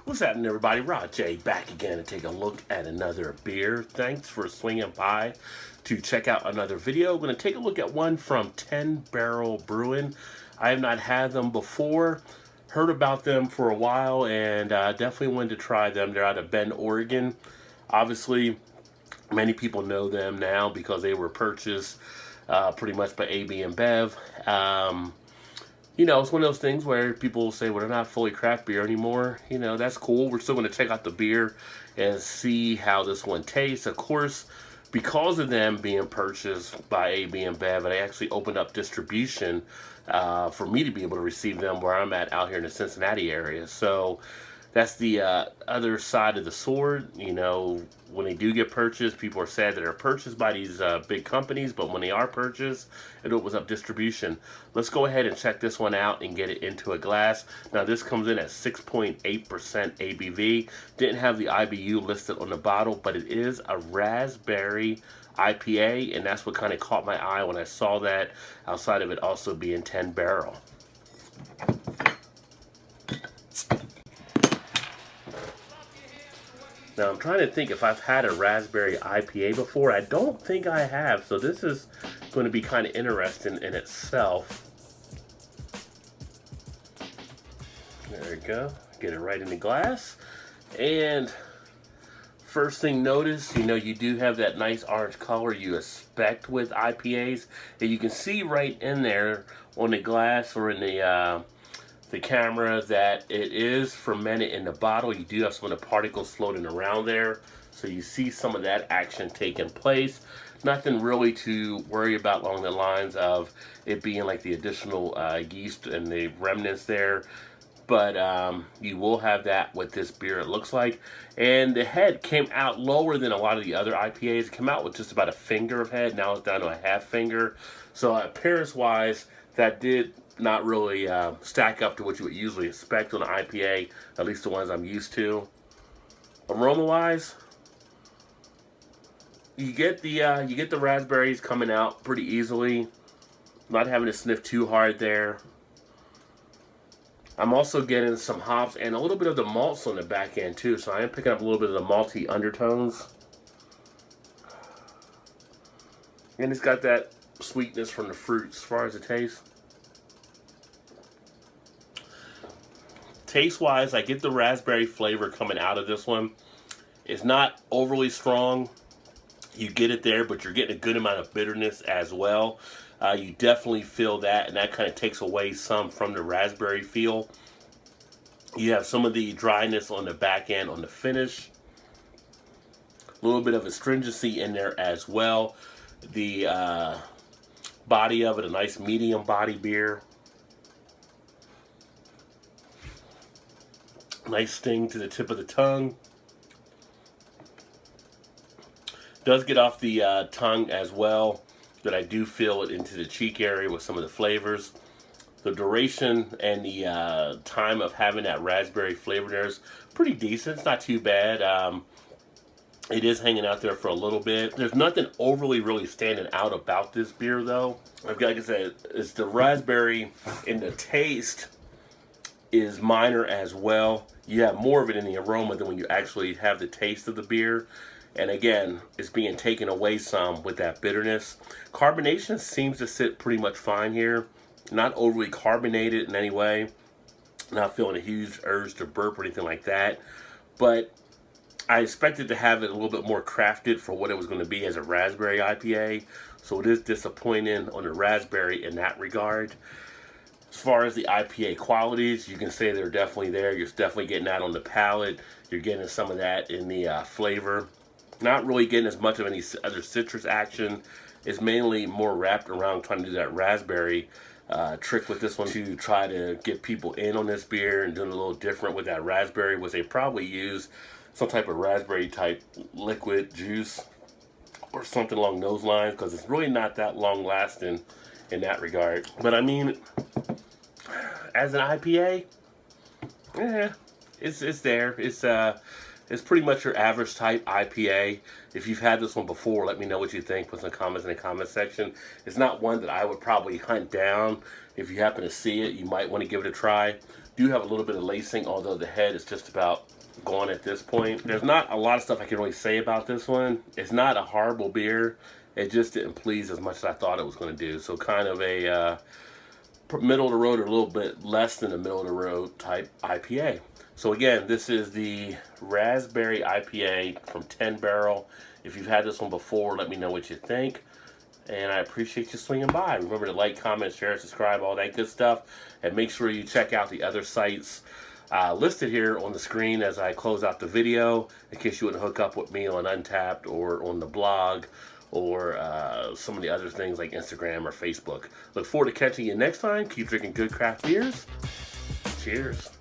What's happening, everybody? Rod J back again to take a look at another beer. Thanks for swinging by to check out another video. We're going to take a look at one from 10 Barrel Brewing. I have not had them before, heard about them for a while, and definitely wanted to try them. They're out of Bend, Oregon. Obviously, many people know them now because they were purchased pretty much by AB and Bev. You know, it's one of those things where people say, well, they're not fully craft beer anymore. You know, that's cool. We're still going to check out the beer and see how this one tastes. Of course, because of them being purchased by AB and Bev, they actually opened up distribution for me to be able to receive them where I'm at out here in the Cincinnati area. So that's the other side of the sword. You know, when they do get purchased, people are sad that they're purchased by these big companies, but when they are purchased, it opens up distribution. Let's go ahead and check this one out and get it into a glass. Now, this comes in at 6.8% ABV. Didn't have the IBU listed on the bottle, but it is a raspberry IPA, and that's what kind of caught my eye when I saw that, outside of it also being 10 Barrel. Now, I'm trying to think if I've had a raspberry IPA before. I don't think I have, so this is going to be kind of interesting in itself. There we go. Get it right in the glass. And first thing notice, you know, you do have that nice orange color you expect with IPAs. And you can see right in there on the glass or in the camera that it is fermented in the bottle. You do have some of the particles floating around there, so you see some of that action taking place. Nothing really to worry about along the lines of it being like the additional yeast and the remnants there, but you will have that with this beer, it looks like. And the head came out lower than a lot of the other IPAs. It came out with just about a finger of head. Now it's down to a half finger. So appearance wise, that did not really stack up to what you would usually expect on an IPA, at least the ones I'm used to. Aroma wise, you get the raspberries coming out pretty easily, not having to sniff too hard there. I'm also getting some hops and a little bit of the malts on the back end too, so I am picking up a little bit of the malty undertones. And it's got that sweetness from the fruit as far as the taste. Taste-wise, I get the raspberry flavor coming out of this one. It's not overly strong. You get it there, but you're getting a good amount of bitterness as well. You definitely feel that, and that kind of takes away some from the raspberry feel. You have some of the dryness on the back end on the finish. A little bit of astringency in there as well. The body of it, a nice medium body beer. Nice sting to the tip of the tongue. Does get off the tongue as well, but I do feel it into the cheek area with some of the flavors. The duration and the time of having that raspberry flavor there is pretty decent. It's not too bad. It is hanging out there for a little bit. There's nothing overly really standing out about this beer though. Like I said, it's the raspberry, and the taste is minor as well. You have more of it in the aroma than when you actually have the taste of the beer. And again, it's being taken away some with that bitterness. Carbonation seems to sit pretty much fine here. Not overly carbonated in any way. Not feeling a huge urge to burp or anything like that. But I expected to have it a little bit more crafted for what it was going to be as a raspberry IPA. So it is disappointing on the raspberry in that regard. As far as the IPA qualities, you can say they're definitely there. You're definitely getting that on the palate. You're getting some of that in the flavor. Not really getting as much of any other citrus action. It's mainly more wrapped around trying to do that raspberry trick with this one to try to get people in on this beer and doing a little different with that raspberry, which they probably use some type of raspberry type liquid juice or something along those lines, because it's really not that long lasting in that regard. But I mean, as an IPA, it's there. It's pretty much your average type IPA. If you've had this one before, let me know what you think. Put some comments in the comment section. It's not one that I would probably hunt down. If you happen to see it, you might want to give it a try. Do have a little bit of lacing, although the head is just about going at this point. There's not a lot of stuff I can really say about this one. It's not a horrible beer. It just didn't please as much as I thought it was going to do. So kind of a middle of the road, or a little bit less than a middle of the road type IPA. So again, this is the Raspberry IPA from 10 Barrel. If you've had this one before, let me know what you think. And I appreciate you swinging by. Remember to like, comment, share, subscribe, all that good stuff. And make sure you check out the other sites listed here on the screen as I close out the video, in case you want to hook up with me on Untapped or on the blog, or some of the other things like Instagram or Facebook. Look forward to catching you next time. Keep drinking good craft beers. Cheers.